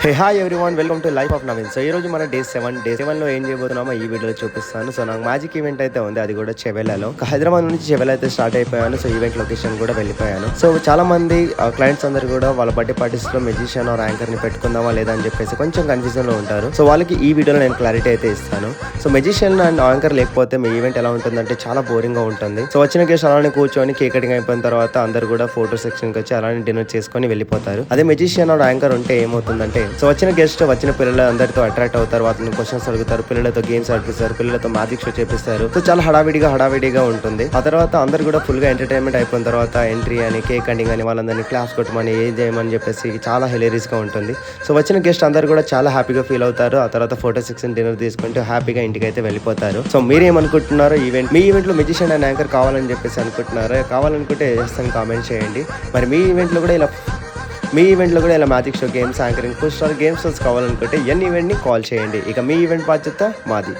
Hi everyone, welcome to life of Naveen. So ఈ రోజు మన డే 7 లో ఏం చేయబోతున్నామో ఈ వీడియోలో చూపిస్తాను. సో నాకు మ్యాజిక్ ఈవెంట్ అయితే ఉంది, అది కూడా చెవెలలో. హైదరాబాద్ నుంచి చెవెల అయితే స్టార్ట్ అయిపోయాను. సో ఈవెంట్ లొకేషన్ కూడా వెళ్ళిపోయాను. సో చాలా మంది క్లయింట్స్ అందరు కూడా వాళ్ళ బర్త్డే పార్టీస్ లో మెజిషియన్ ఆర్ యాంకర్ ని పెట్టుకుందామా లేదా అని చెప్పేసి కొంచెం కన్ఫ్యూజన్ లో ఉంటారు. సో వాళ్ళకి ఈ వీడియోలో నేను క్లారిటీ అయితే ఇస్తాను. సో మెజిషియన్ అండ్ యాంకర్ లేకపోతే మీ ఈవెంట్ ఎలా ఉంటుందంటే చాలా బోరింగ్ గా ఉంటుంది. సో వచ్చిన గెస్ట్ అలానే కూర్చొని కేక్ కటింగ్ అయిపోయిన తర్వాత అందరు కూడా ఫోటో సెక్షన్ కి వచ్చి అలానే డిన్నర్ చేసుకొని వెళ్ళిపోతారు. అదే మెజిషియన్ ఆర్ యాంకర్ ఉంటే ఏమవుతుందంటే, సో వచ్చిన గెస్ట్ వచ్చిన పిల్లలు అందరితో అట్రాక్ట్ అవుతారు, వాళ్ళని క్వశ్చన్స్ అడుగుతారు, పిల్లలతో గేమ్స్ ఆడిపిస్తారు, పిల్లలతో మ్యాజిక్ షో చేపిస్తారు. సో చాలా హడావిడిగా ఉంటుంది. ఆ తర్వాత అందరు కూడా ఫుల్ గా ఎంటర్టైన్మెంట్ అయిపోయిన తర్వాత ఎంట్రీ అని, కేక్ కటింగ్ అని, వాళ్ళందరినీ క్లాస్ కొట్టమని, ఏం చేయమని చెప్పేసి చాలా హిలేరియస్ గా ఉంటుంది. సో వచ్చిన గెస్ట్ అందరు కూడా చాలా హ్యాపీగా ఫీల్ అవుతారు. ఆ తర్వాత ఫోటో సెక్షన్ డిన్నర్ తీసుకుంటూ హ్యాపీగా ఇంటికి అయితే వెళ్ళిపోతారు. సో మీరేమనుకుంటున్నారో మీ ఈవెంట్ లో మెజిషియన్ అండ్ యాంకర్ కావాలని చెప్పేసి అనుకుంటున్నారా? కావాలనుకుంటే చేస్తాను, కామెంట్ చేయండి. మరి మీ ఈవెంట్లో కూడా ఇలా magic show, games, anchoring, push games కావాలనుకుంటే ఈవెంట్ని కాల్ చేయండి. ఇక మీ ఈవెంట్ బాధ్యత మాది.